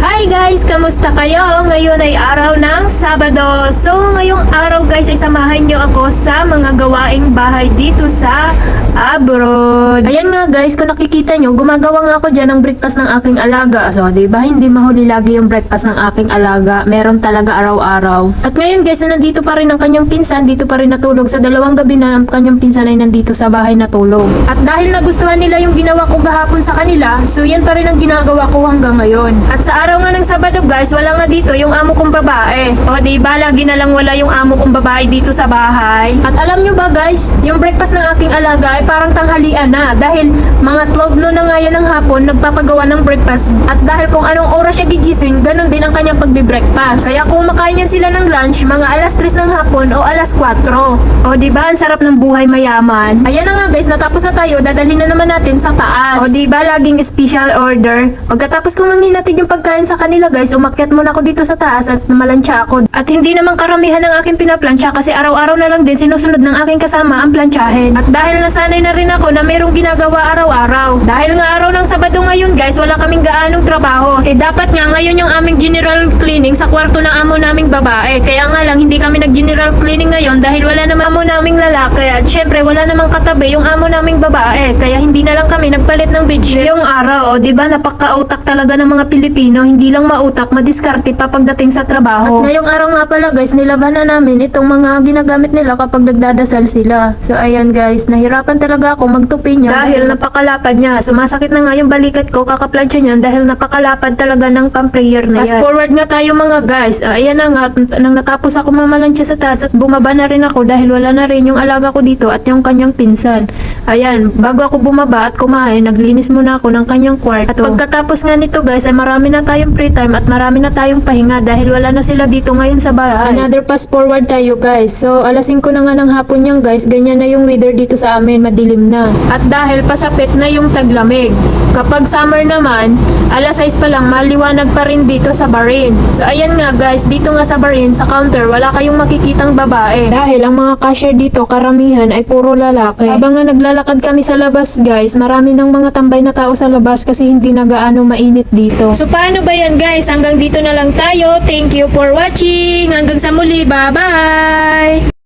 Hi guys! Kamusta kayo? Ngayon ay araw ng Sabado. So ngayong araw guys ay samahan nyo ako sa mga gawaing bahay dito sa abroad. Ayan nga guys, kung nakikita nyo, gumagawa nga ako dyan ng breakfast ng aking alaga. So diba, hindi mahuli lagi yung breakfast ng aking alaga. Meron talaga araw-araw. At ngayon guys, na nandito pa rin ang kanyang pinsan, dito pa rin natulog. Sa 2 gabi na ang kanyang pinsan ay nandito sa bahay natulog. At dahil nagustuhan nila yung ginawa ko gahapon sa kanila, so yan pa rin ang ginagawa ko hanggang ngayon. At sa araw nga ng Sabado guys, wala nga dito yung amo kong babae. O diba, lagi na lang wala yung amo kong babae dito sa bahay. At alam nyo ba guys, yung breakfast ng aking alaga ay parang tanghalian na. Dahil mga 12 noon na nga yan ng hapon, nagpapagawa ng breakfast. At dahil kung anong oras siya gigising, ganun din ang kanyang pagbe-breakfast. Kaya kung makain niya sila ng lunch, mga alas 3 ng hapon o alas 4. O diba, ang sarap ng buhay mayaman. Ayan na nga guys, natapos na tayo, dadalhin na naman natin sa taas. O diba, laging special order. Pagkatapos kong nanginatid yung pagkain sa kanila guys, umakyat muna ako dito sa taas at namalansya ako. At hindi naman karamihan ng aking pinaplansya kasi araw-araw na lang din sinusunod ng aking kasama ang plansyahin. At dahil nasanay na rin ako na mayroong ginagawa araw-araw. Dahil nga araw ng Sabado ngayon guys, wala kaming gaanong trabaho. Dapat nga ngayon yung aming general cleaning sa kwarto ng amo naming babae. Kaya nga lang hindi kami nag-general cleaning ngayon dahil wala namang amo naming lalaki. At syempre wala namang katabi yung amo naming babae. Kaya hindi na lang kami nagpalit ng bedsheet. Yung araw, o diba, napaka-utak talaga ng mga Pilipino. Hindi lang mautak, madiskarte pa pagdating sa trabaho. At ngayong araw nga pala guys, nilaban na namin itong mga ginagamit nila kapag nagdadasal sila. So ayan guys, nahirapan talaga ako magtupi niya dahil napakalapad niya. Sumasakit na nga yung balikat ko kakaplansya niyan dahil napakalapad talaga ng pang-prayer na yan. Fast forward nga tayo mga guys. Ayan na nga, nang natapos ako mamalansya sa taas at bumaba na rin ako dahil wala na rin yung alaga ko dito at yung kanyang pinsan. Ayan, bago ako bumaba at kumain, naglinis muna ako ng kanyang kwarto. At pagkatapos nga nito guys, ay marami na tayong free time at marami na tayong pahinga dahil wala na sila dito ngayon sa bahay. Another fast forward tayo guys. So alas 5 na nga ng hapon yan guys, ganyan na yung weather dito sa amin, madilim na. At dahil pasapit na yung taglamig. Kapag summer naman, alas 6 pa lang maliwanag pa rin dito sa Bahrain. So ayan nga guys, dito nga sa Bahrain, sa counter, wala kayong makikitang babae. Dahil ang mga cashier dito, karamihan ay puro lalaki. Habang nga naglalakad kami sa labas guys, marami ng mga tambay na tao sa labas kasi hindi na gaano mainit dito. So paano ba yan guys? Hanggang dito na lang tayo. Thank you for watching. Hanggang sa muli. Bye-bye!